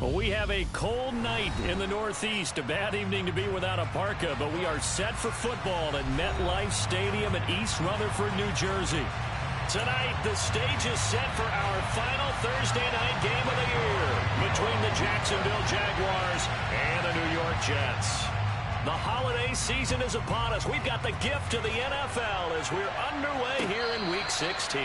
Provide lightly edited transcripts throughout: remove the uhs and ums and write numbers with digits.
Well, we have a cold night in the Northeast. A bad evening to be without a parka, but we are set for football at MetLife Stadium in East Rutherford, New Jersey. Tonight, the stage is set for our final Thursday night game of the year between the Jacksonville Jaguars and the New York Jets. The holiday season is upon us. We've got the gift of the NFL as we're underway here in Week 16.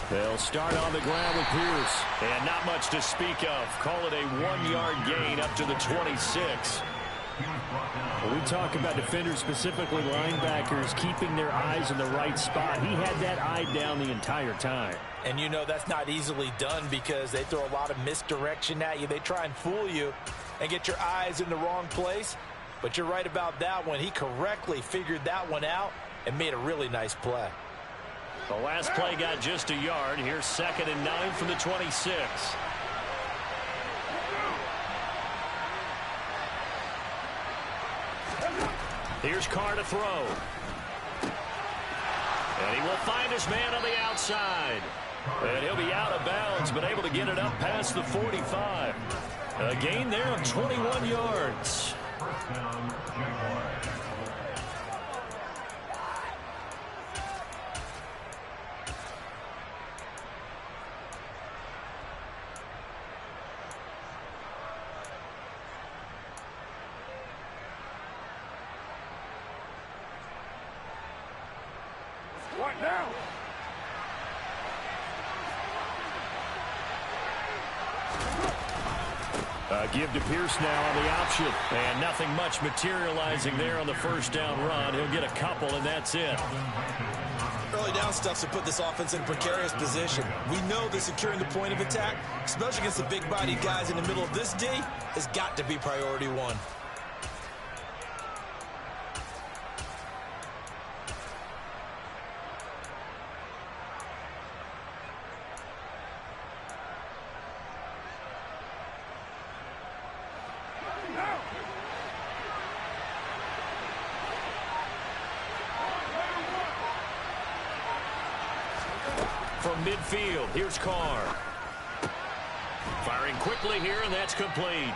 They'll start on the ground with Pierce. And not much to speak of. Call it a 1-yard gain up to the 26. When we talk about defenders, specifically linebackers, keeping their eyes in the right spot, he had that eye down the entire time. And you know that's not easily done because they throw a lot of misdirection at you. They try and fool you and get your eyes in the wrong place. But you're right about that one. He correctly figured that one out and made a really nice play. The last play got just a yard. Here's 2nd and 9 from the 26. Here's Carr to throw. And he will find his man on the outside. And he'll be out of bounds, but able to get it up past the 45. A gain there of 21 yards. First down, Jaguars. What now? Give to Pierce now on the option. And nothing much materializing there on the first down run. He'll get a couple, and that's it. Early down stuff to put this offense in a precarious position. We know that securing the point of attack, especially against the big-bodied guys in the middle of this D, has got to be priority one. From midfield, here's Carr. Firing quickly here, and that's complete.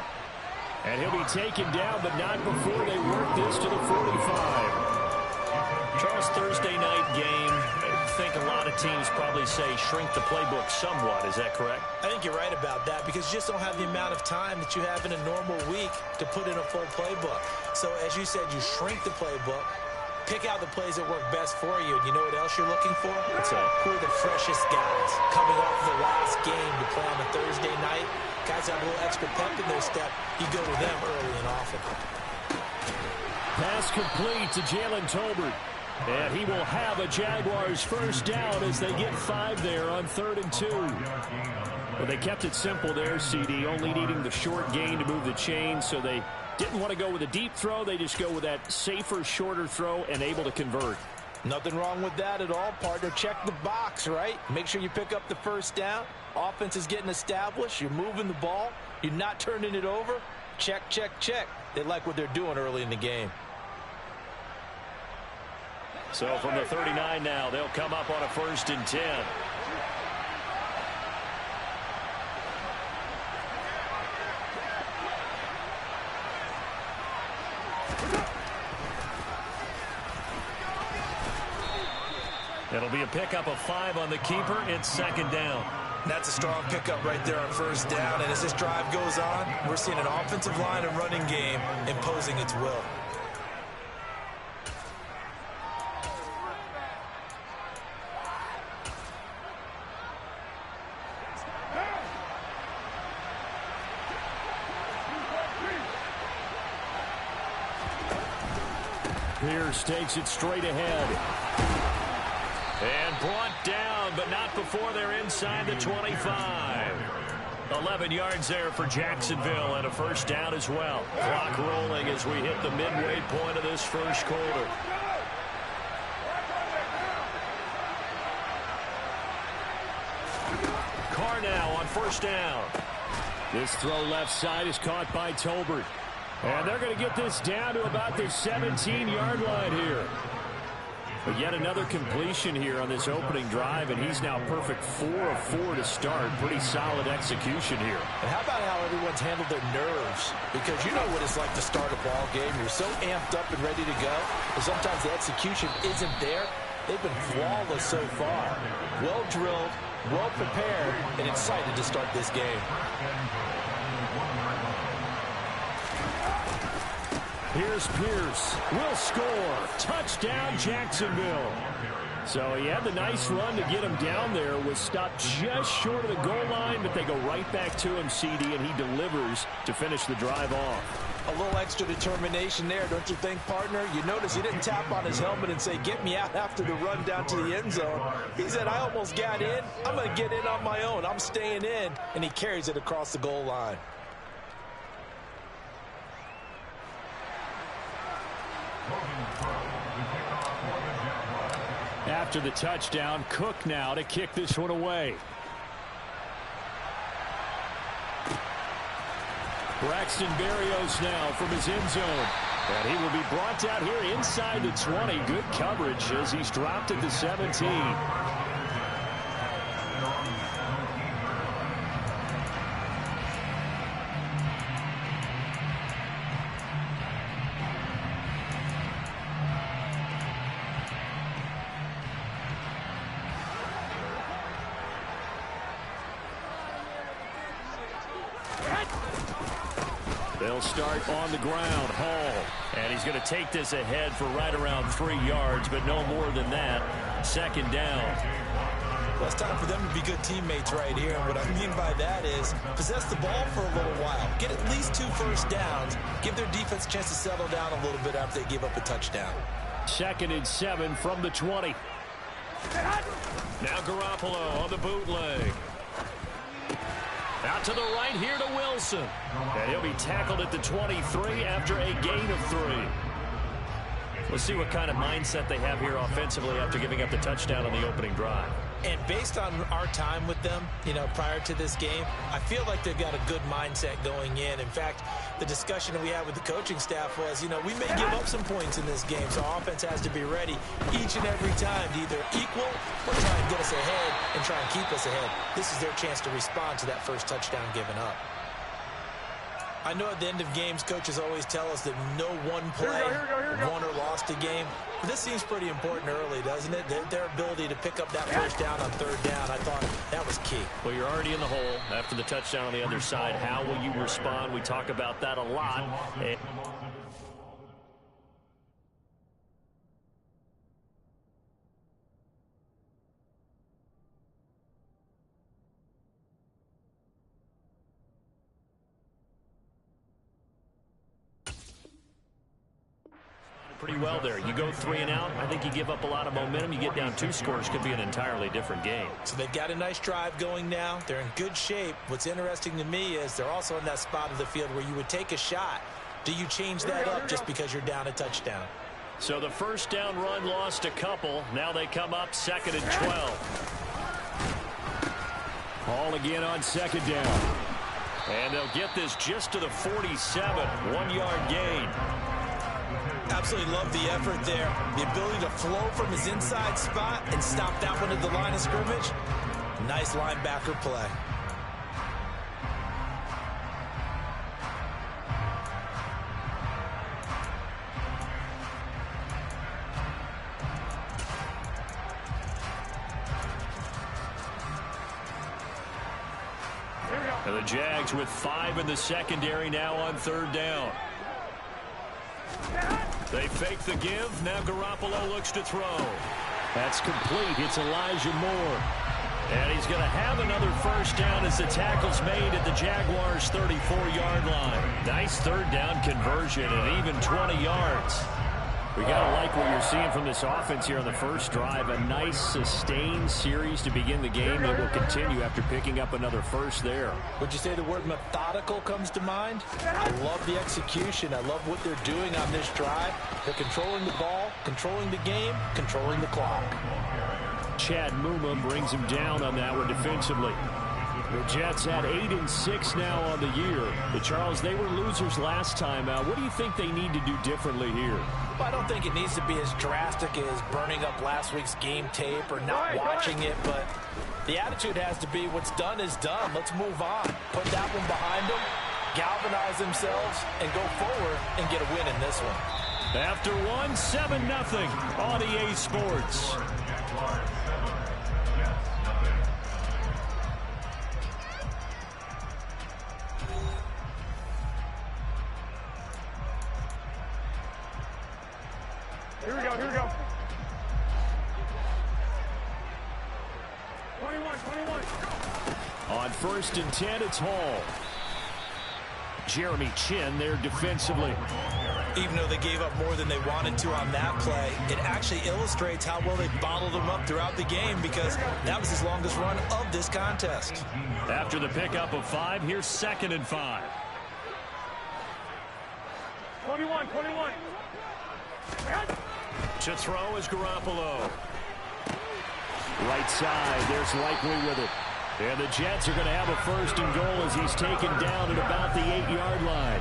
And he'll be taken down, but not before they work this to the 45. Charles, Thursday night game, I think a lot of teams probably say shrink the playbook somewhat. Is that correct? I think you're right about that because you just don't have the amount of time that you have in a normal week to put in a full playbook. So as you said, you shrink the playbook, pick out the plays that work best for you. And you know what else you're looking for? What's that? Who are the freshest guys coming off the last game to play on a Thursday night? Guys have a little extra pep in their step. You go to them early and often. Pass complete to Jalen Tolbert. And he will have a Jaguars first down as they get 5 there on 3rd and 2. Well, they kept it simple there, CD, only needing the short gain to move the chain, so they didn't want to go with a deep throw. They just go with that safer, shorter throw and able to convert. Nothing wrong with that at all, partner. Check the box, right? Make sure you pick up the first down. Offense is getting established. You're moving the ball. You're not turning it over. Check, check, check. They like what they're doing early in the game. So from the 39 now, they'll come up on a 1st and 10. It'll be a pickup of 5 on the keeper. It's 2nd down. That's a strong pickup right there on 1st down. And as this drive goes on, we're seeing an offensive line and running game imposing its will. Pierce takes it straight ahead. And brought down, but not before they're inside the 25. 11 yards there for Jacksonville, and a 1st down as well. Clock rolling as we hit the midway point of this 1st quarter. Carr now on 1st down. This throw left side is caught by Tolbert. And they're going to get this down to about the 17-yard line here. But yet another completion here on this opening drive, and he's now perfect 4 of 4 to start. Pretty solid execution here. And how about how everyone's handled their nerves? Because you know what it's like to start a ball game. You're so amped up and ready to go, and sometimes the execution isn't there. They've been flawless so far. Well drilled, well prepared, and excited to start this game. Here's Pierce. Will score. Touchdown, Jacksonville. So he had the nice run to get him down there. Was stopped just short of the goal line, but they go right back to him, CD, and he delivers to finish the drive off. A little extra determination there, don't you think, partner? You notice he didn't tap on his helmet and say, get me out after the run down to the end zone. He said, I almost got in. I'm going to get in on my own. I'm staying in. And he carries it across the goal line. After the touchdown, Cook now to kick this one away. Braxton Berrios now from his end zone. And he will be brought out here inside the 20. Good coverage as he's dropped at the 17. They'll start on the ground. Hall. And he's going to take this ahead for right around 3 yards, but no more than that. 2nd down. Well, it's time for them to be good teammates right here. And what I mean by that is possess the ball for a little while. Get at least 2 first downs. Give their defense a chance to settle down a little bit after they give up a touchdown. 2nd and 7 from the 20. Now Garoppolo on the bootleg. Out to the right here to Wilson. And he'll be tackled at the 23 after a gain of 3. We'll see what kind of mindset they have here offensively after giving up the touchdown on the opening drive. And based on our time with them, prior to this game, I feel like they've got a good mindset going in. In fact, the discussion we had with the coaching staff was, we may give up some points in this game, so our offense has to be ready each and every time to either equal or try and get us ahead and try and keep us ahead. This is their chance to respond to that first touchdown given up. I know at the end of games, coaches always tell us that no one play won or lost a game. But this seems pretty important early, doesn't it? Their ability to pick up that first down on third down, I thought that was key. Well, you're already in the hole after the touchdown on the other side. How will you respond? We talk about that a lot. Pretty well there. You go 3 and out. I think you give up a lot of momentum. You get down 2 scores, could be an entirely different game. So they've got a nice drive going now. They're in good shape. What's interesting to me is they're also in that spot of the field where you would take a shot. Do you change that up just because you're down a touchdown? So the first down run lost a couple. Now they come up 2nd and 12. Ball again on 2nd down. And they'll get this just to the 47. 1-yard gain. Absolutely love the effort there. The ability to flow from his inside spot and stop that one at the line of scrimmage. Nice linebacker play. And the Jags with 5 in the secondary now on 3rd down. They fake the give. Now Garoppolo looks to throw. That's complete. It's Elijah Moore. And he's going to have another first down as the tackle's made at the Jaguars' 34-yard line. Nice 3rd down conversion and even 20 yards. We got to like what you're seeing from this offense here on the first drive. A nice sustained series to begin the game that will continue after picking up another first there. Would you say the word methodical comes to mind? I love the execution. I love what they're doing on this drive. They're controlling the ball, controlling the game, controlling the clock. Chad Muma brings him down on that one defensively. The Jets at 8-6 now on the year. Charles, they were losers last time out. What do you think they need to do differently here? Well, I don't think it needs to be as drastic as burning up last week's game tape or not watching it, but the attitude has to be what's done is done. Let's move on. Put that one behind them, galvanize themselves, and go forward and get a win in this one. After 7-0 on EA Sports. Here we go. 21. On 1st and 10, it's Hall. Jeremy Chin there defensively. Even though they gave up more than they wanted to on that play, it actually illustrates how well they bottled them up throughout the game because that was his longest run of this contest. After the pickup of 5, here's 2nd and 5. 21. To throw is Garoppolo. Right side, there's Likely with it. And the Jets are going to have a 1st and goal as he's taken down at about the 8-yard line.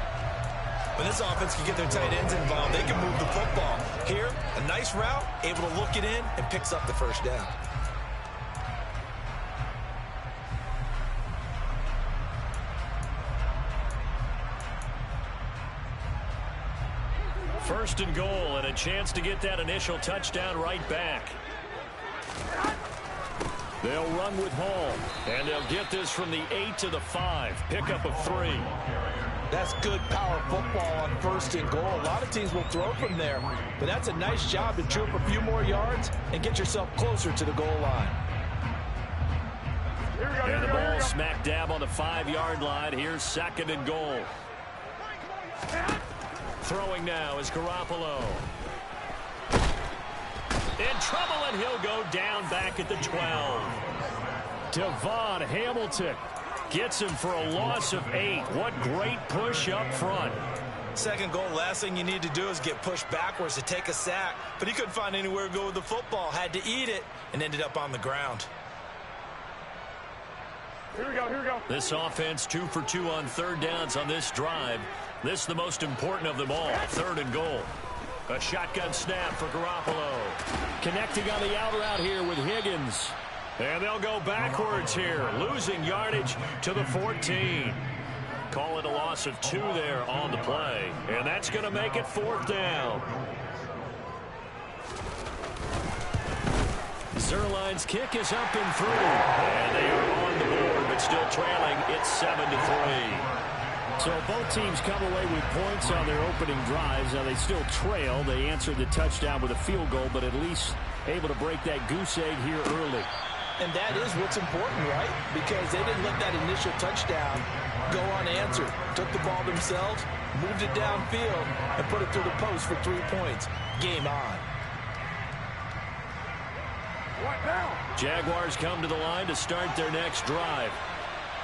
When this offense can get their tight ends involved, they can move the football. Here, a nice route, able to look it in, and picks up the first down. First and goal, and a chance to get that initial touchdown right back. They'll run with Hall, and they'll get this from the 8 to the 5. Pickup of 3. That's good power football on 1st and goal. A lot of teams will throw from there, but that's a nice job to chew up a few more yards and get yourself closer to the goal line. And the ball smack dab on the 5-yard line. Here's 2nd and goal. Throwing now is Garoppolo. In trouble, and he'll go down back at the 12. Devon Hamilton gets him for a loss of 8. What great push up front. 2nd goal, last thing you need to do is get pushed backwards to take a sack. But he couldn't find anywhere to go with the football. Had to eat it and ended up on the ground. Here we go, here we go. This offense 2 for 2 on third downs on this drive. This is the most important of them all, 3rd and goal. A shotgun snap for Garoppolo. Connecting on the out route here with Higgins. And they'll go backwards here, losing yardage to the 14. Call it a loss of 2 there on the play. And that's going to make it 4th down. Zerline's kick is up and through. And they are on the board, but still trailing. It's 7-3. So both teams come away with points on their opening drives. Now they still trail. They answered the touchdown with a field goal, but at least able to break that goose egg here early. And that is what's important, right? Because they didn't let that initial touchdown go unanswered. Took the ball themselves, moved it downfield, and put it through the post for 3 points. Game on. What now? Jaguars come to the line to start their next drive.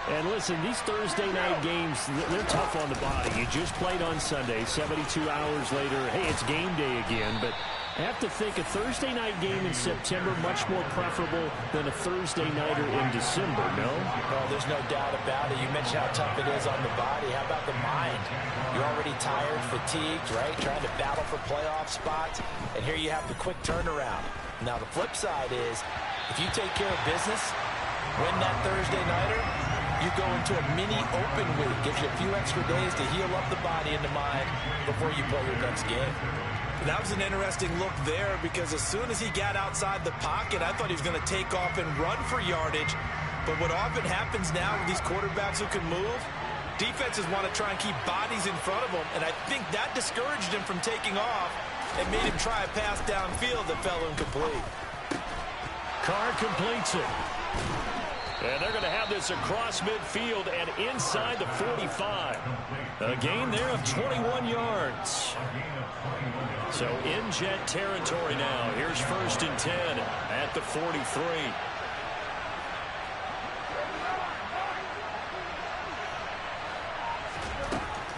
And listen, these Thursday night games, they're tough on the body. You just played on Sunday, 72 hours later. Hey, it's game day again. But I have to think a Thursday night game in September much more preferable than a Thursday nighter in December, no? Oh, there's no doubt about it. You mentioned how tough it is on the body. How about the mind? You're already tired, fatigued, right? Trying to battle for playoff spots. And here you have the quick turnaround. Now, the flip side is, if you take care of business, win that Thursday nighter, you go into a mini open week. Gives you a few extra days to heal up the body and the mind before you play your next game. That was an interesting look there because as soon as he got outside the pocket, I thought he was going to take off and run for yardage. But what often happens now with these quarterbacks who can move, defenses want to try and keep bodies in front of them. And I think that discouraged him from taking off and made him try a pass downfield that fell incomplete. Carr completes it. And they're going to have this across midfield and inside the 45. A gain there of 21 yards. So in Jet territory now. Here's 1st and 10 at the 43.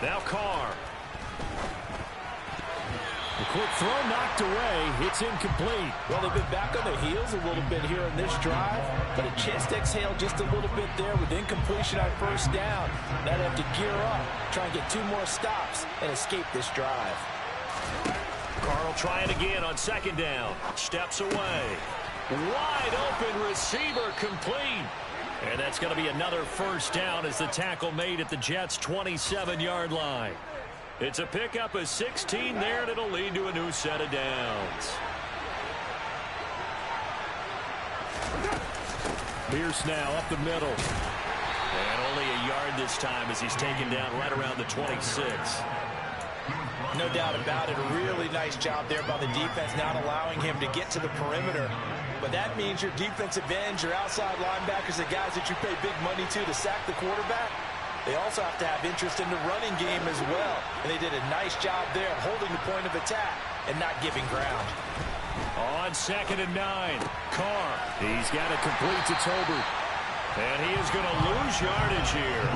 Now Carr. The quick throw knocked away. It's incomplete. Well, they've been back on their heels a little bit here in this drive, but a chance to exhale just a little bit there with incompletion on 1st down. Now they have to gear up, try and get 2 more stops, and escape this drive. Carr will try it again on 2nd down. Steps away. Wide open receiver complete. And that's going to be another 1st down as the tackle made at the Jets' 27-yard line. It's a pickup of 16 there, and it'll lead to a new set of downs. Pierce now up the middle. And only a yard this time as he's taken down right around the 26. No doubt about it. A really nice job there by the defense, not allowing him to get to the perimeter. But that means your defensive ends, your outside linebackers, the guys that you pay big money to sack the quarterback, they also have to have interest in the running game as well. And they did a nice job there holding the point of attack and not giving ground. On 2nd and 9, Carr. He's got it complete to Tolbert. And he is going to lose yardage here.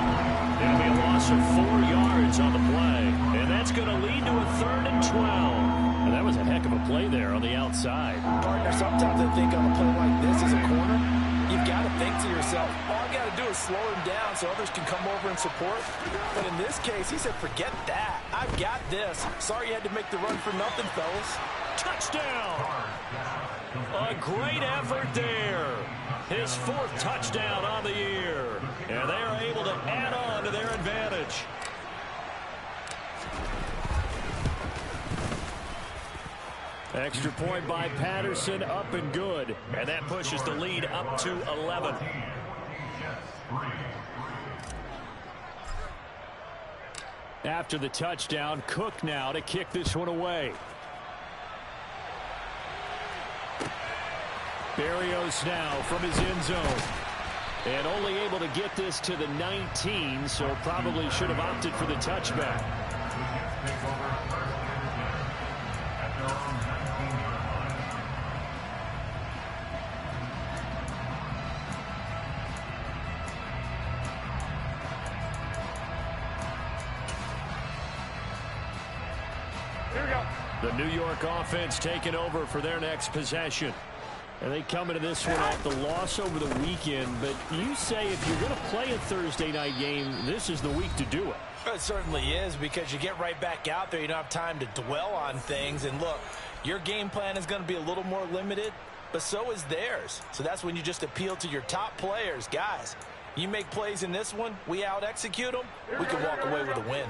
It'll be a loss of 4 yards on the play. And that's going to lead to a 3rd and 12. And that was a heck of a play there on the outside. Partner, sometimes I think on a play like this as a corner, you've got to think to yourself, all I got to do is slow him down so others can come over and support. But in this case, he said, forget that. I've got this. Sorry you had to make the run for nothing, fellas. Touchdown! A great effort there. His 4th touchdown on the year. And they are able to add on to their advantage. Extra point by Patterson, up and good. And that pushes the lead up to 11. After the touchdown, Cook now to kick this one away. Berrios now from his end zone. And only able to get this to the 19, so probably should have opted for the touchback. Here we go. The New York offense taking over for their next possession. And they come into this one off the loss over the weekend. But you say if you're going to play a Thursday night game, this is the week to do it. It certainly is, because you get right back out there. You don't have time to dwell on things. And look, your game plan is going to be a little more limited, but so is theirs. So that's when you just appeal to your top players. Guys, you make plays in this one, we out-execute them, we can walk away with a win.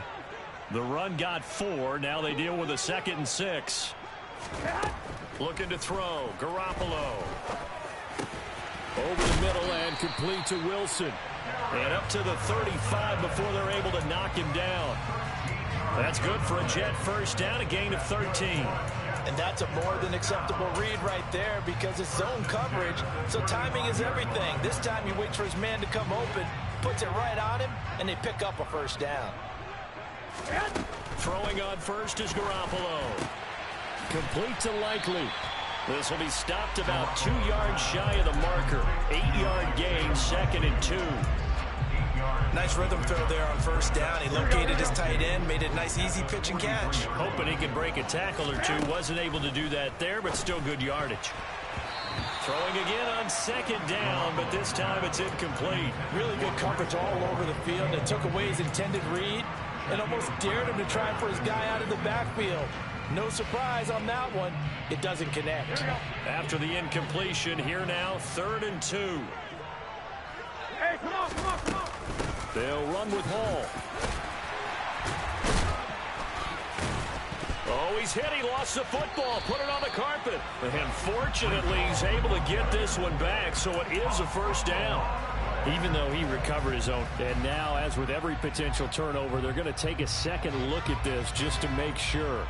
The run got 4. Now they deal with a 2nd and 6. Looking to throw. Garoppolo. Over the middle and complete to Wilson. And up to the 35 before they're able to knock him down. That's good for a Jet first down, a gain of 13. And that's a more than acceptable read right there, because it's zone coverage, so timing is everything. This time he waits for his man to come open, puts it right on him, and they pick up a first down. Throwing on first is Garoppolo. Complete to Likely. This will be stopped about 2 yards shy of the marker. 8-yard gain, 2nd and 2. Nice rhythm throw there on first down. He located his tight end, made it a nice easy pitch and catch. Hoping he could break a tackle or two. Wasn't able to do that there, but still good yardage. Throwing again on 2nd down, but this time it's incomplete. Really good coverage all over the field. It took away his intended read and almost dared him to try for his guy out of the backfield. No surprise on that one. It doesn't connect. After the incompletion, here now, 3rd and 2. Hey, come on, come on, come on. They'll run with Hall. Oh, he's hit. He lost the football. Put it on the carpet. And fortunately, he's able to get this one back, so it is a first down. Even though he recovered his own. And now, as with every potential turnover, they're going to take a second look at this just to make sure.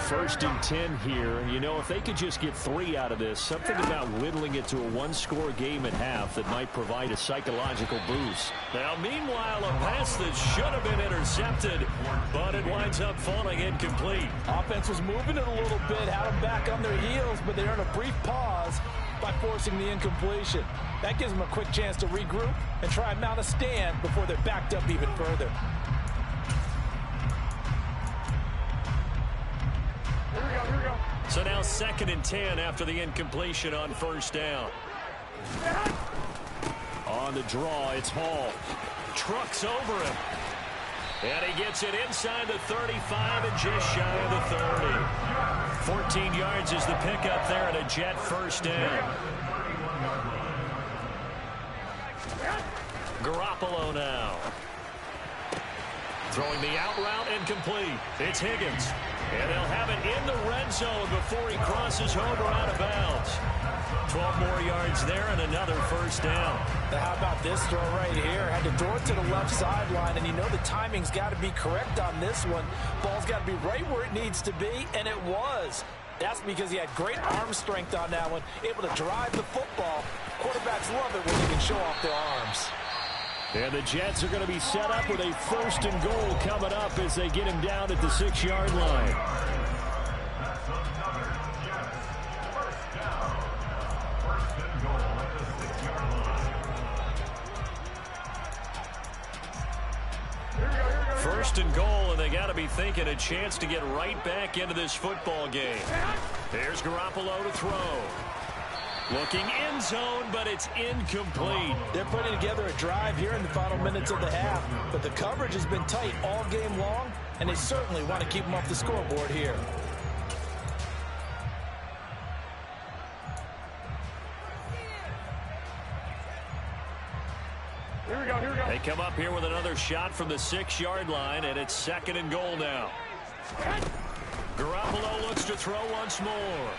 First and 10 here, and you know, if they could just get 3 out of this, something about whittling it to a 1-score game at half that might provide a psychological boost. Now, meanwhile, a pass that should have been intercepted, but it winds up falling incomplete. Offense was moving it a little bit, had them back on their heels, but they earned a brief pause by forcing the incompletion. That gives them a quick chance to regroup and try and mount a stand before they're backed up even further. So now 2nd and 10 after the incompletion on first down. On the draw, it's Hall. Trucks over him. And he gets it inside the 35 and just shy of the 30. 14 yards is the pickup there, and a Jet first down. Garoppolo now. Throwing the out route incomplete. It's Higgins. And they'll have it in the red zone before he crosses over out of bounds. 12 more yards there and another first down. Now how about this throw right here? Had to throw it to the left sideline, and you know the timing's got to be correct on this one. Ball's got to be right where it needs to be, and it was. That's because he had great arm strength on that one, able to drive the football. Quarterbacks love it when they can show off their arms. And the Jets are going to be set up with a 1st and goal coming up as they get him down at the 6-yard line. First and goal, and they got to be thinking a chance to get right back into this football game. There's Garoppolo to throw. Looking end zone, but it's incomplete. They're putting together a drive here in the final minutes of the half, but the coverage has been tight all game long, and they certainly want to keep them off the scoreboard here. Here we go, here we go. They come up here with another shot from the 6-yard line, and it's 2nd and goal now. Garoppolo looks to throw once more.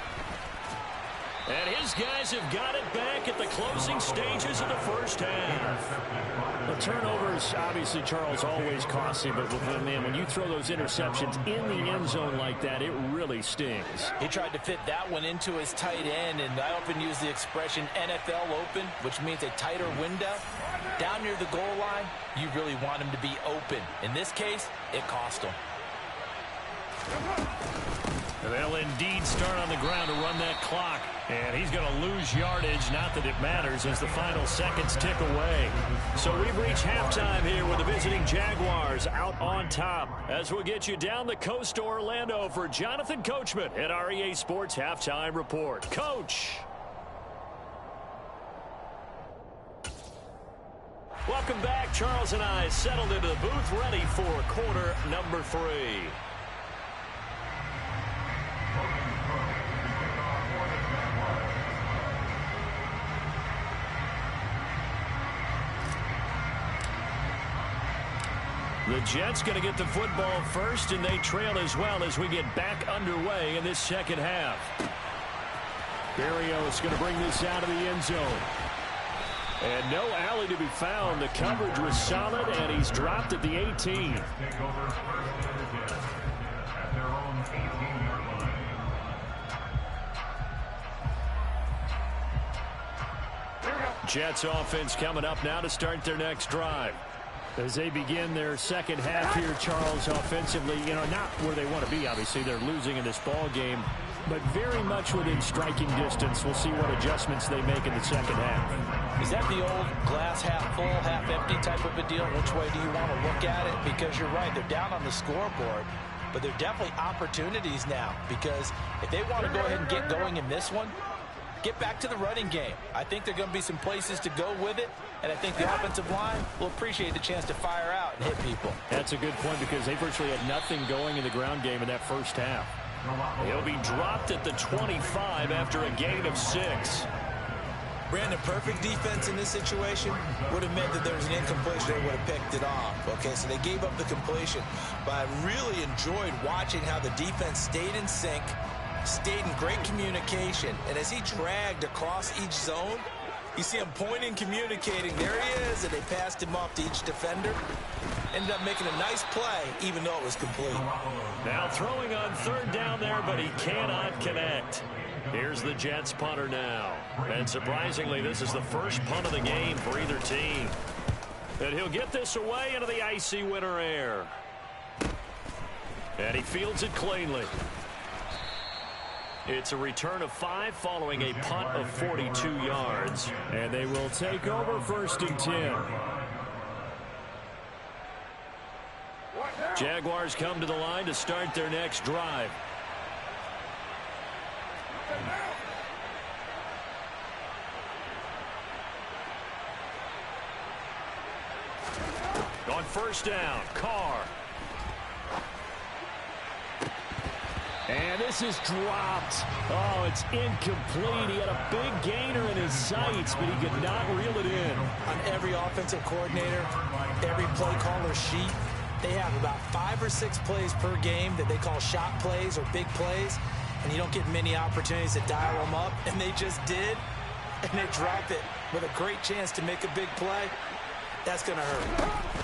And his guys have got it back at the closing stages of the first half. The turnovers, obviously, Charles, always costly, but man, when you throw those interceptions in the end zone like that, it really stings. He tried to fit that one into his tight end, and I often use the expression NFL open, which means a tighter window. Down near the goal line, you really want him to be open. In this case, it cost him. And they'll indeed start on the ground to run that clock. And he's going to lose yardage. Not that it matters as the final seconds tick away. So we've reached halftime here with the visiting Jaguars out on top. As we'll get you down the coast to Orlando for Jonathan Coachman at our EA Sports Halftime Report. Coach. Welcome back. Charles and I settled into the booth ready for quarter number 3. The Jets going to get the football first, and they trail as well as we get back underway in this second half. Berrios going to bring this out of the end zone. And no alley to be found. The coverage was solid, and he's dropped at the 18. Jets offense coming up now to start their next drive. As they begin their second half here, Charles, offensively, not where they want to be, obviously. They're losing in this ball game, but very much within striking distance. We'll see what adjustments they make in the second half. Is that the old glass half full, half empty type of a deal? Which way do you want to look at it? Because you're right, they're down on the scoreboard, but there are definitely opportunities now, because if they want to go ahead and get going in this one, get back to the running game. I think there are going to be some places to go with it, and I think the offensive line will appreciate the chance to fire out and hit people. That's a good point, because they virtually had nothing going in the ground game in that first half. He'll be dropped at the 25 after a gain of 6. Brandon, perfect defense in this situation would have meant that there was an incompletion. They would have picked it off. Okay, so they gave up the completion. But I really enjoyed watching how the defense stayed in sync, stayed in great communication, and as he dragged across each zone, you see him pointing, communicating. There he is, and they passed him off to each defender. Ended up making a nice play, even though it was complete. Now throwing on third down there, but he cannot connect. Here's the Jets punter now. And surprisingly, this is the first punt of the game for either team. And he'll get this away into the icy winter air. And he fields it cleanly. It's a return of 5 following a punt of 42 yards. And they will take over 1st and 10. Jaguars come to the line to start their next drive. On 1st down, Carr. And this is dropped. Oh, it's incomplete. He had a big gainer in his sights, but he could not reel it in. On every offensive coordinator, every play caller sheet, they have about 5 or 6 plays per game that they call shot plays or big plays, and you don't get many opportunities to dial them up, and they just did, and they drop it with a great chance to make a big play. That's going to hurt.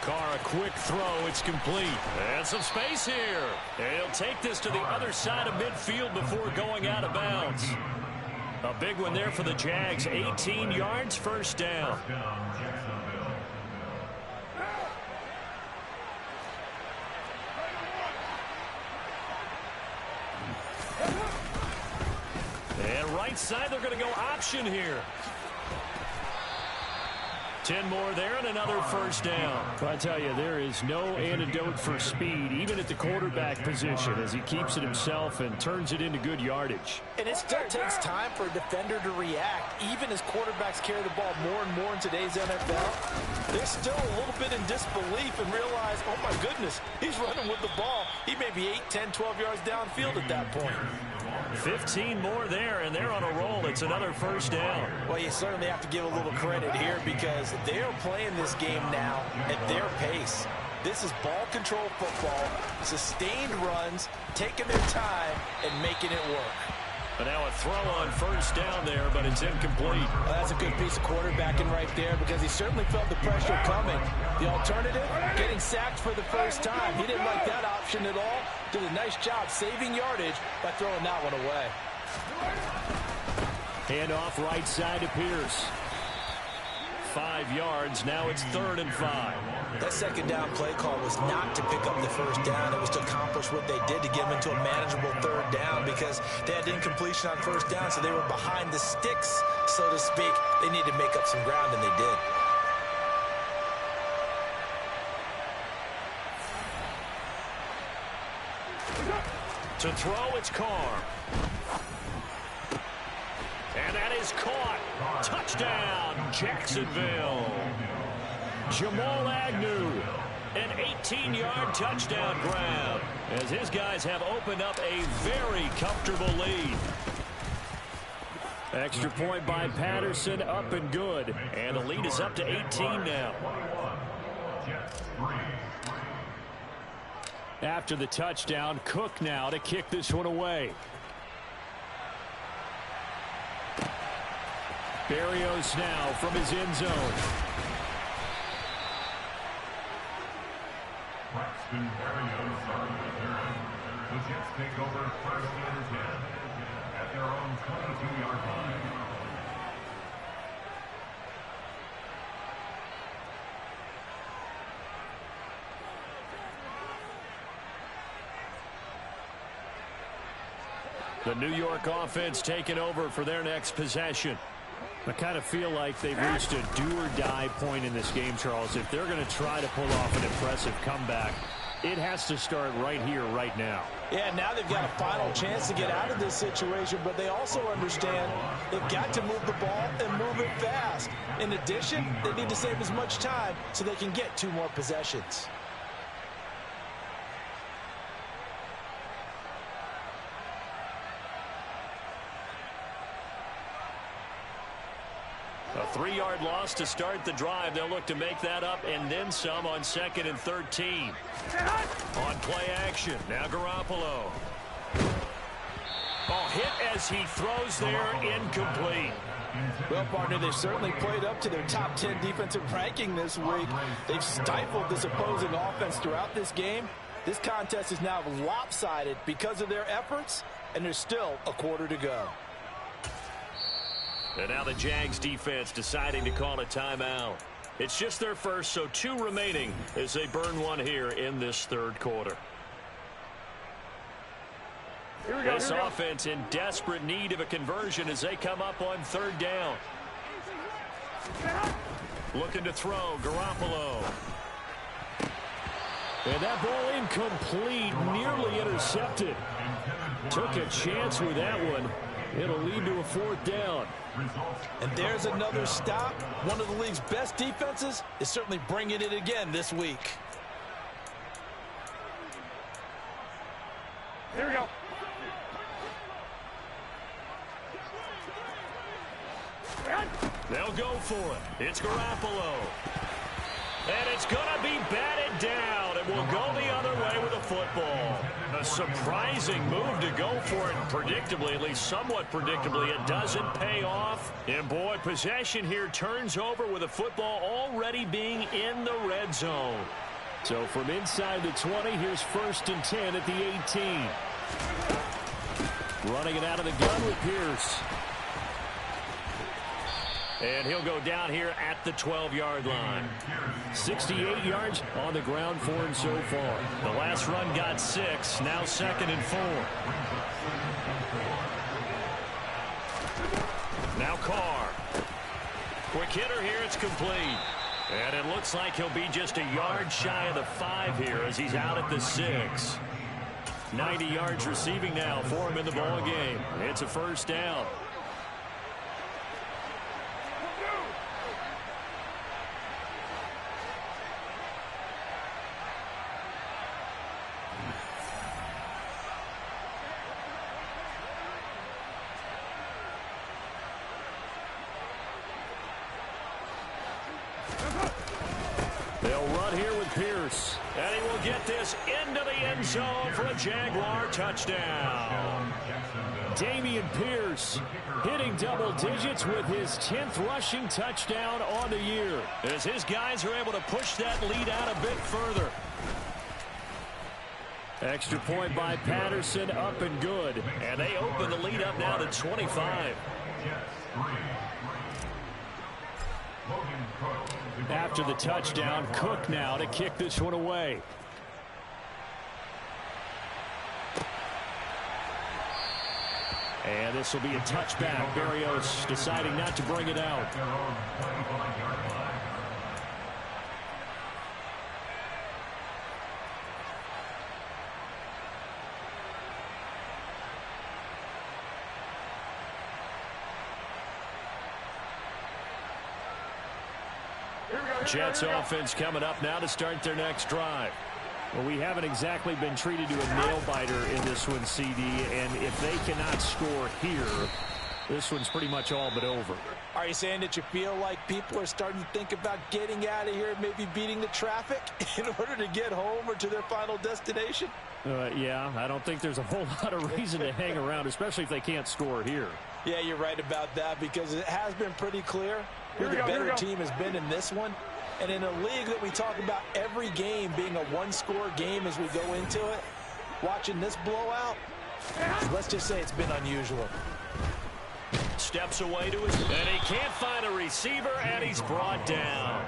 Carr, a quick throw. It's complete. And some space here. And he'll take this to the other side of midfield before going out of bounds. A big one there for the Jags. 18 yards, 1st down. And right side, they're going to go option here. 10 more there and another 1st down. Well, I tell you, there is no antidote for speed, even at the quarterback position, as he keeps it himself and turns it into good yardage. And it still takes time for a defender to react, even as quarterbacks carry the ball more and more in today's NFL. They're still a little bit in disbelief and realize, oh my goodness, he's running with the ball. He may be 8, 10, 12 yards downfield at that point. 15 more there, and they're on a roll. It's another 1st down. Well, you certainly have to give a little credit here, because they are playing this game now at their pace. This is ball control football, sustained runs, taking their time, and making it work. But now a throw on 1st down there, but it's incomplete. Well, that's a good piece of quarterbacking right there, because he certainly felt the pressure coming. The alternative, getting sacked for the first time. He didn't like that option at all. Did a nice job saving yardage by throwing that one away. Hand off right side to Pierce. 5 yards. Now it's 3rd and 5. That second down play call was not to pick up the first down. It was to accomplish what they did, to get them into a manageable 3rd down, because they had incompletion on first down, so they were behind the sticks, so to speak. They needed to make up some ground, and they did. To throw, it's Carr. And that is caught. Touchdown, Jacksonville. Jamal Agnew, an 18-yard touchdown grab, as his guys have opened up a very comfortable lead. Extra point by Patterson, up and good. And the lead is up to 18 now. After the touchdown, Cook now to kick this one away. Berrios now from his end zone. Braxton Berrios on the return. The Jets take over 1st and 10 at their own 22-yard line. The New York offense taking over for their next possession. I kind of feel like they've reached a do-or-die point in this game, Charles. If they're going to try to pull off an impressive comeback, it has to start right here, right now. Yeah, now they've got a final chance to get out of this situation, but they also understand they've got to move the ball and move it fast. In addition, they need to save as much time so they can get 2 more possessions. A 3-yard loss to start the drive. They'll look to make that up and then some on 2nd and 13. On play action, now Garoppolo. Ball hit as he throws there, incomplete. Well, partner, they've certainly played up to their top 10 defensive ranking this week. They've stifled this opposing offense throughout this game. This contest is now lopsided because of their efforts, and there's still a quarter to go. And now the Jags defense deciding to call a timeout. It's just their first, so 2 remaining as they burn one here in this 3rd quarter. This offense in desperate need of a conversion as they come up on 3rd down. Looking to throw, Garoppolo. And that ball incomplete, nearly intercepted. Took a chance with that one. It'll lead to a 4th down. And there's another stop. One of the league's best defenses is certainly bringing it again this week. Here we go. They'll go for it. It's Garoppolo. And it's going to be batted down. It will go the other way with the football. A surprising move to go for it predictably, at least somewhat predictably. It doesn't pay off. And, boy, possession here turns over with the football already being in the red zone. So from inside the 20, here's 1st and 10 at the 18. Running it out of the gun with Pierce. And he'll go down here at the 12-yard line. 68 yards on the ground for him so far. The last run got 6. Now 2nd and 4. Now Carr. Quick hitter here. It's complete. And it looks like he'll be just a yard shy of the 5 here as he's out at the 6. 90 yards receiving now for him in the ball game. It's a 1st down. They'll run here with Pierce. And he will get this into the end zone for a Jaguar touchdown. Dameon Pierce hitting double digits with his 10th rushing touchdown on the year. As his guys are able to push that lead out a bit further. Extra point by Patterson, up and good. And they open the lead up now to 25. Logan After the touchdown, Cook now to kick this one away. And this will be a touchback. Berrios deciding not to bring it out. Jets offense coming up now to start their next drive. Well, we haven't exactly been treated to a nail-biter in this one, CD, and if they cannot score here, this one's pretty much all but over. Are you saying that you feel like people are starting to think about getting out of here, maybe beating the traffic in order to get home or to their final destination? Yeah, I don't think there's a whole lot of reason to hang around, especially if they can't score here. Yeah, you're right about that, because it has been pretty clear who the better team has been in this one. And in a league that we talk about every game being a one-score game as we go into it, watching this blowout, let's just say it's been unusual. Steps away to his, and he can't find a receiver, and he's brought down.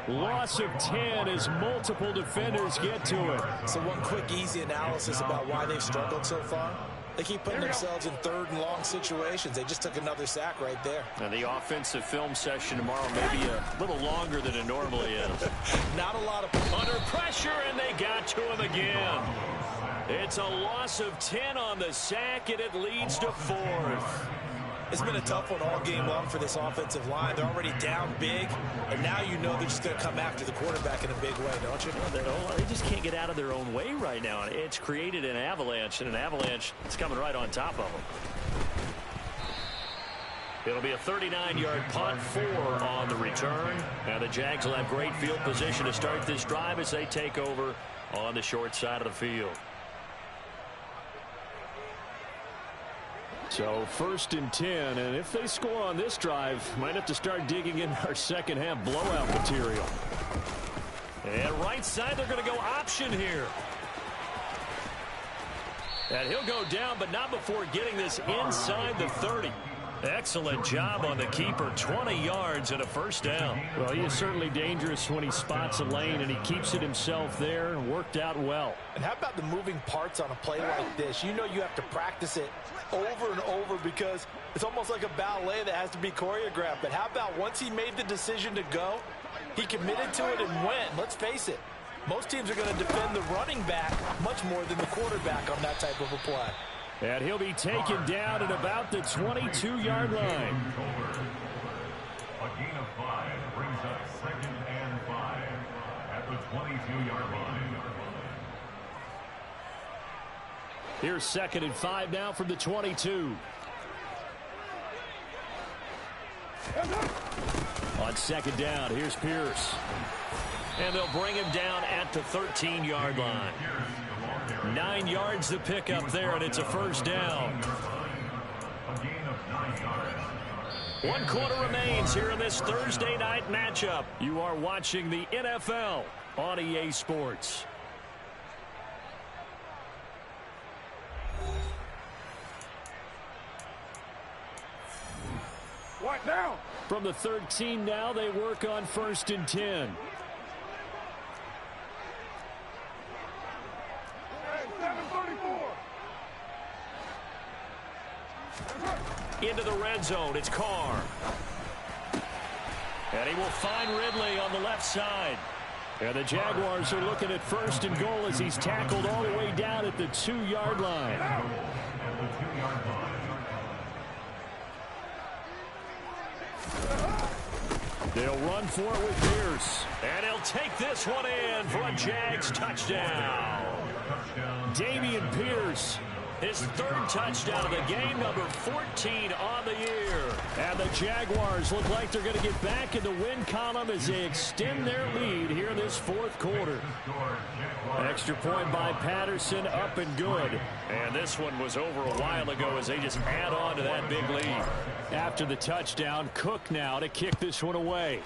Loss of 10 as multiple defenders get to it. So one quick, easy analysis about why they've struggled so far. They keep putting themselves in third and long situations. They just took another sack right there. And the offensive film session tomorrow may be a little longer than it normally is. Not a lot of under pressure, and they got to him again. It's a loss of 10 on the sack, and it leads to 4th. It's been a tough one all game long for this offensive line. They're already down big, and now you know they're just going to come after the quarterback in a big way, don't you? They just can't get out of their own way right now. It's created an avalanche, and an avalanche is coming right on top of them. It'll be a 39-yard punt, 4 on the return. And the Jags will have great field position to start this drive as they take over on the short side of the field. So 1st and 10, and if they score on this drive, might have to start digging in our second half blowout material. And right side, they're going to go option here. And he'll go down, but not before getting this inside the 30. Excellent job on the keeper. 20 yards and a first down. Well, he is certainly dangerous when he spots a lane, and he keeps it himself there and worked out well. And how about the moving parts on a play like this? You know you have to practice it over and over because it's almost like a ballet that has to be choreographed. But how about once he made the decision to go, he committed to it and went. Let's face it, most teams are going to defend the running back much more than the quarterback on that type of a play. And he'll be taken down at about the 22-yard line. A gain of 5 brings up 2nd and 5 at the 22-yard line. Here's 2nd and 5 now from the 22. On 2nd down, here's Pierce. And they'll bring him down at the 13-yard line. 9 yards to pick up there, and it's a first down. 1 quarter remains here in this Thursday night matchup. You are watching the NFL on EA Sports. What now? From the 13 now, they work on 1st and 10. Into the red zone, it's Carr. And he will find Ridley on the left side. And the Jaguars are looking at 1st and goal as he's tackled all the way down at the 2-yard line. They'll run for it with Pierce. And he'll take this one in for a Jags touchdown. Dameon Pierce. His 3rd touchdown of the game, number 14 on the year. And the Jaguars look like they're going to get back in the win column as they extend their lead here in this 4th quarter. Extra point by Patterson, up and good. And this one was over a while ago as they just add on to that big lead. After the touchdown, Cook now to kick this one away.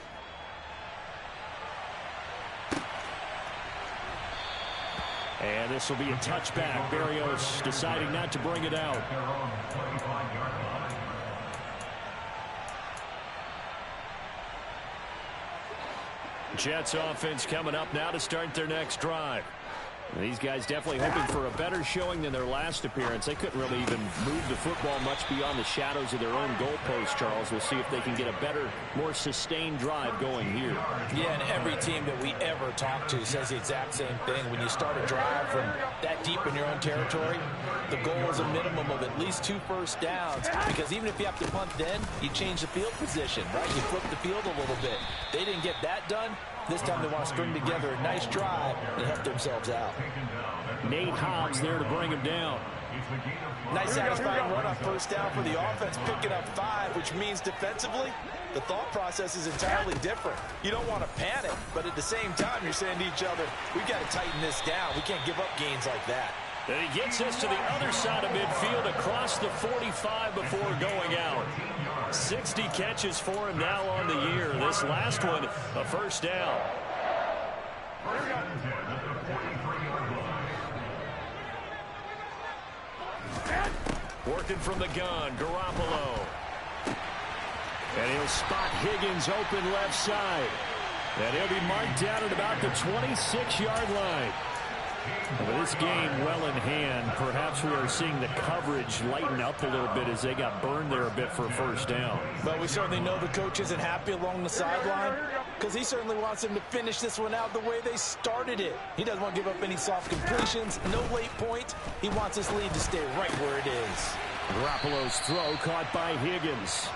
And this will be a touchback. Berrios deciding not to bring it out. Jets offense coming up now to start their next drive. These guys definitely hoping for a better showing than their last appearance. They couldn't really even move the football much beyond the shadows of their own goalpost, Charles. We'll see if they can get a better, more sustained drive going here. Yeah, and every team that we ever talk to says the exact same thing. When you start a drive from that deep in your own territory, the goal is a minimum of at least 2 first downs, because even if you have to punt then, you change the field position, right? You flip the field a little bit. They didn't get that done. This time they want to string together a nice drive and help themselves out. Nate Hobbs there to bring him down. Nice satisfying run on first down for the offense, picking up 5, which means defensively, the thought process is entirely different. You don't want to panic, but at the same time, you're saying to each other, we've got to tighten this down. We can't give up gains like that. And he gets us to the other side of midfield across the 45 before going out. 60 catches for him now on the year. This last one, a first down. Working from the gun, Garoppolo. And he'll spot Higgins open left side. And he'll be marked down at about the 26-yard line. With this game well in hand, perhaps we are seeing the coverage lighten up a little bit as they got burned there a bit for a first down. But we certainly know the coach isn't happy along the sideline, because he certainly wants them to finish this one out the way they started it. He doesn't want to give up any soft completions, no late points. He wants his lead to stay right where it is. Garoppolo's throw caught by Higgins.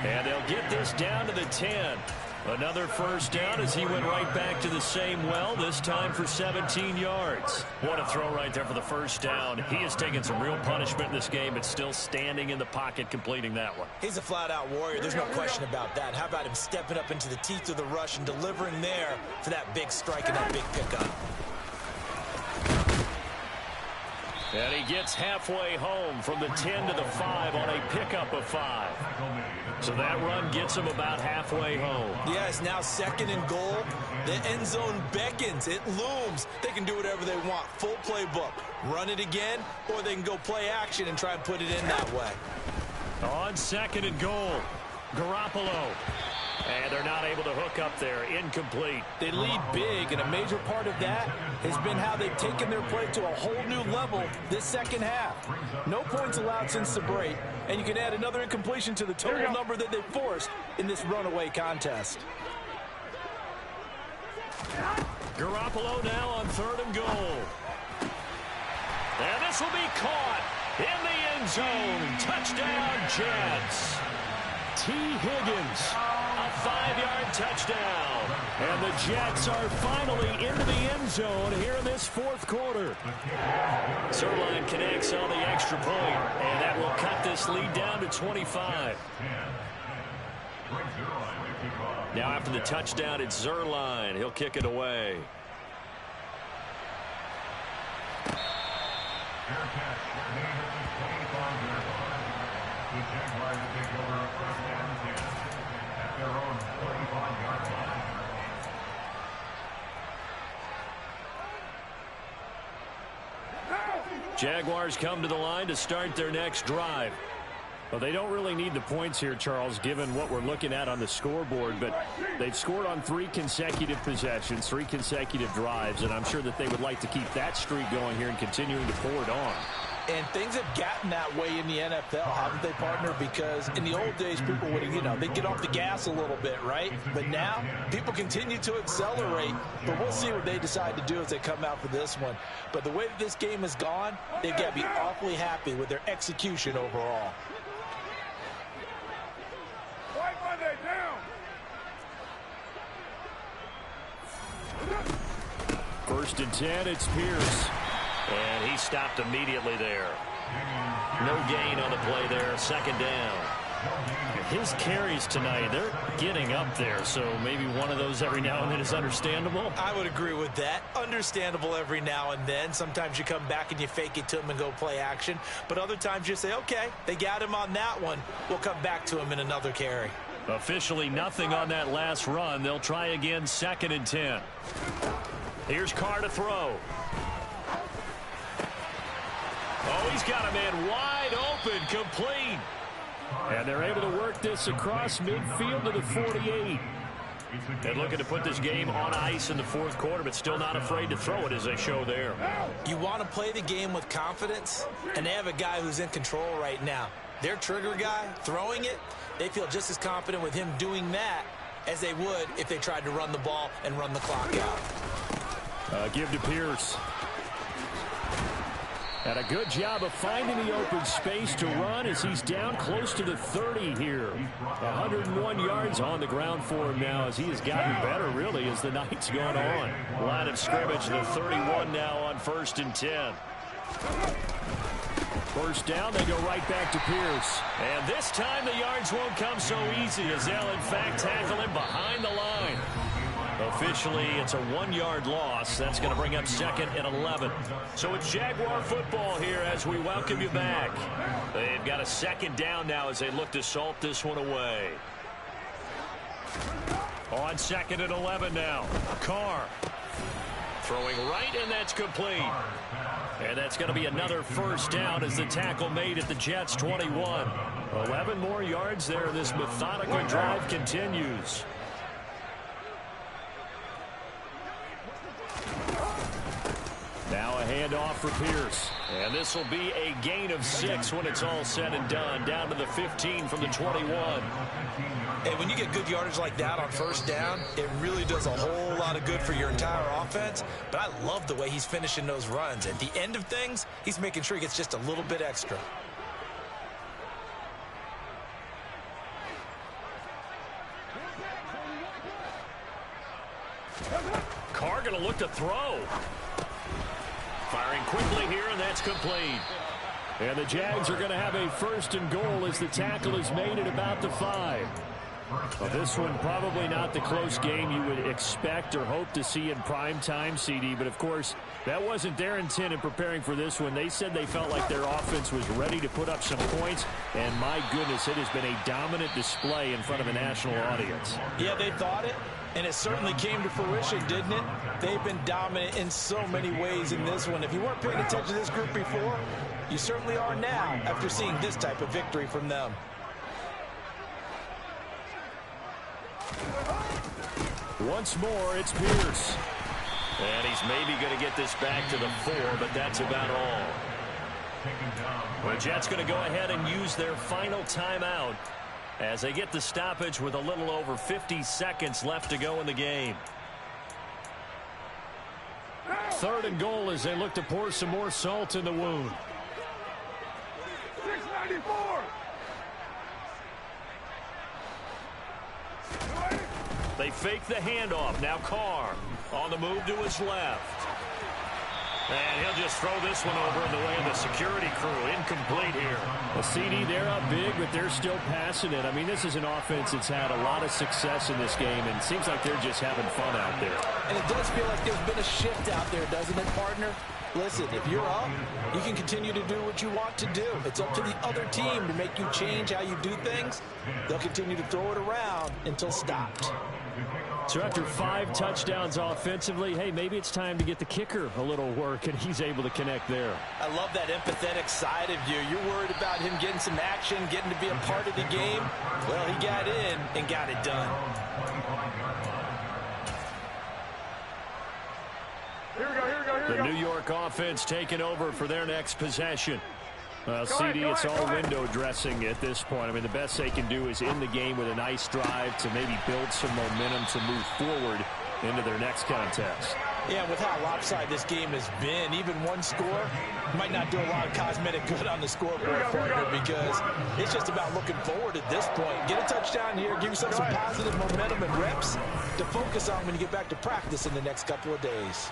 And they'll get this down to the 10. Another first down as he went right back to the same well, this time for 17 yards. What a throw right there for the first down. He has taken some real punishment in this game, but still standing in the pocket completing that one. He's a flat-out warrior. There's no question about that. How about him stepping up into the teeth of the rush and delivering there for that big strike and that big pickup? And he gets halfway home from the 10 to the 5 on a pickup of 5. So that run gets him about halfway home. Yeah, it's now 2nd and goal. The end zone beckons. It looms. They can do whatever they want. Full playbook. Run it again, or they can go play action and try and put it in that way. On 2nd and goal, Garoppolo. And they're not able to hook up there. Incomplete. They lead big, and a major part of that has been how they've taken their play to a whole new level this second half. No points allowed since the break, and you can add another incompletion to the total number that they forced in this runaway contest. Garoppolo now on 3rd and goal. And this will be caught in the end zone. Touchdown, Jets. T. Higgins. A 5-yard touchdown. And the Jets are finally into the end zone here in this 4th quarter. Zerline connects on the extra point, and that will cut this lead down to 25. Now after the touchdown, it's Zerline. He'll kick it away. The Jaguars take over first and 10 at their own 35-yard line. Jaguars come to the line to start their next drive. Well, they don't really need the points here, Charles, given what we're looking at on the scoreboard, but they've scored on 3 consecutive possessions, 3 consecutive drives, and I'm sure that they would like to keep that streak going here and continuing to pour it on. And things have gotten that way in the NFL, haven't they, partner? Because in the old days, people would, they'd get off the gas a little bit, right? But now, people continue to accelerate. But we'll see what they decide to do as they come out for this one. But the way that this game has gone, they've got to be awfully happy with their execution overall. White Monday down. 1st and 10, it's Pierce. And he stopped immediately there. No gain on the play there. 2nd down. His carries tonight, they're getting up there, so maybe one of those every now and then is understandable. I would agree with that. Understandable every now and then. Sometimes you come back and you fake it to him and go play action. But other times you say, okay, they got him on that one. We'll come back to him in another carry. Officially nothing on that last run. They'll try again 2nd and 10. Here's Carr to throw. Oh, he's got a man wide open, complete. And they're able to work this across midfield to the 48. And looking to put this game on ice in the fourth quarter, but still not afraid to throw it as they show there. You want to play the game with confidence, and they have a guy who's in control right now. Their trigger guy throwing it, they feel just as confident with him doing that as they would if they tried to run the ball and run the clock out. Give to Pierce. And a good job of finding the open space to run as he's down close to the 30 here. 101 yards on the ground for him now as he has gotten better, really, as the night's gone on. Line of scrimmage, the 31 now on 1st and 10. First down, they go right back to Pierce. And this time the yards won't come so easy as they'll, in fact, tackle him behind the line. Officially, it's a 1-yard loss. That's going to bring up 2nd and 11. So it's Jaguar football here as we welcome you back. They've got a 2nd down now as they look to salt this one away. On 2nd and 11 now. Carr throwing right, and that's complete. And that's going to be another first down as the tackle made at the Jets' 21. 11 more yards there. This methodical drive continues. Now a handoff for Pierce. And this will be a gain of 6 when it's all said and done. Down to the 15 from the 21. Hey, when you get good yardage like that on first down, it really does a whole lot of good for your entire offense. But I love the way he's finishing those runs. At the end of things, he's making sure he gets just a little bit extra. Carr going to look to throw. Firing quickly here, and that's complete. And the Jags are going to have a 1st and goal as the tackle is made at about the 5. Well, this one probably not the close game you would expect or hope to see in prime time, CD. But, of course, that wasn't their intent in preparing for this one. They said they felt like their offense was ready to put up some points. And, my goodness, it has been a dominant display in front of a national audience. Yeah, they thought it. And it certainly came to fruition, didn't it? They've been dominant in so many ways in this one. If you weren't paying attention to this group before, you certainly are now after seeing this type of victory from them. Once more, it's Pierce. And he's maybe going to get this back to the 4, but that's about all. The Jets going to go ahead and use their final timeout as they get the stoppage with a little over 50 seconds left to go in the game. 3rd and goal as they look to pour some more salt in the wound. 694. They fake the handoff. Now Carr on the move to his left. And he'll just throw this one over in the way of the security crew. Incomplete here. The CD, they're up big, but they're still passing it. I mean, this is an offense that's had a lot of success in this game, and it seems like they're just having fun out there. And it does feel like there's been a shift out there, doesn't it, partner? Listen, if you're up, you can continue to do what you want to do. It's up to the other team to make you change how you do things. They'll continue to throw it around until stopped. So after 5 touchdowns offensively, hey, maybe it's time to get the kicker a little work, and he's able to connect there. I love that empathetic side of you. You're worried about him getting some action, getting to be a part of the game. Well, he got in and got it done. The New York offense taking over for their next possession. Well, CD, it's all window dressing at this point. I mean, the best they can do is end the game with a nice drive to maybe build some momentum to move forward into their next contest. Yeah, with how lopsided this game has been, even one score might not do a lot of cosmetic good on the scoreboard, partner, because it's just about looking forward at this point. Get a touchdown here, give yourself some positive momentum and reps to focus on when you get back to practice in the next couple of days.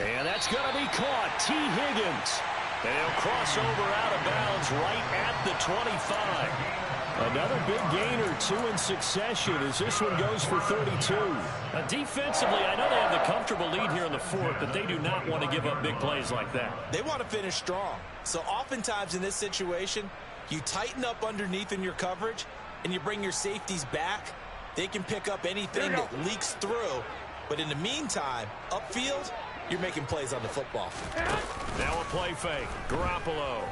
And that's going to be caught. T. Higgins. And he'll cross over out of bounds right at the 25. Another big gain or 2 in succession as this one goes for 32. Defensively, I know they have the comfortable lead here in the 4th, but they do not want to give up big plays like that. They want to finish strong. So oftentimes in this situation, you tighten up underneath in your coverage and you bring your safeties back. They can pick up anything that leaks through. But in the meantime, upfield, you're making plays on the football. Now a play fake. Garoppolo.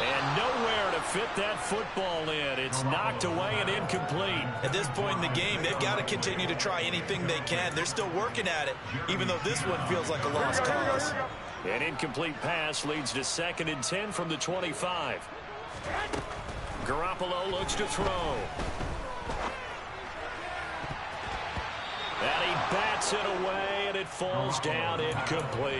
And nowhere to fit that football in. It's knocked away and incomplete. At this point in the game, they've got to continue to try anything they can. They're still working at it, even though this one feels like a lost cause. An incomplete pass leads to 2nd and 10 from the 25. Garoppolo looks to throw. And he bats it away, and it falls down incomplete.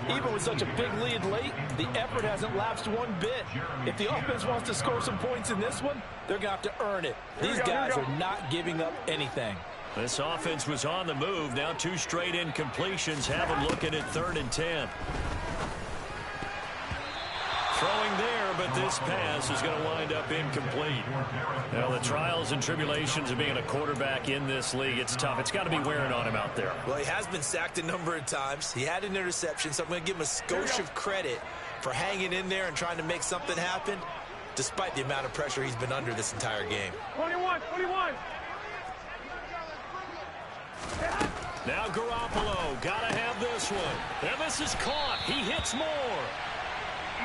Even with such a big lead late, the effort hasn't lapsed one bit. If the offense wants to score some points in this one, they're going to have to earn it. These guys are not giving up anything. This offense was on the move. Now 2 straight incompletions have them looking at 3rd and 10. Throwing there, but this pass is going to wind up incomplete. Now, the trials and tribulations of being a quarterback in this league, it's tough. It's got to be wearing on him out there. Well, he has been sacked a number of times. He had an interception, so I'm going to give him a skosh of credit for hanging in there and trying to make something happen, despite the amount of pressure he's been under this entire game. 21. Now Garoppolo, got to have this one. And this is caught. He hits more.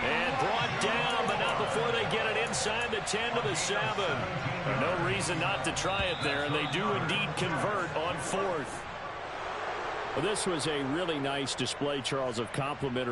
And brought down, but not before they get it inside the 10 to the 7. No reason not to try it there, and they do indeed convert on 4th. Well, this was a really nice display, Charles, of complimentary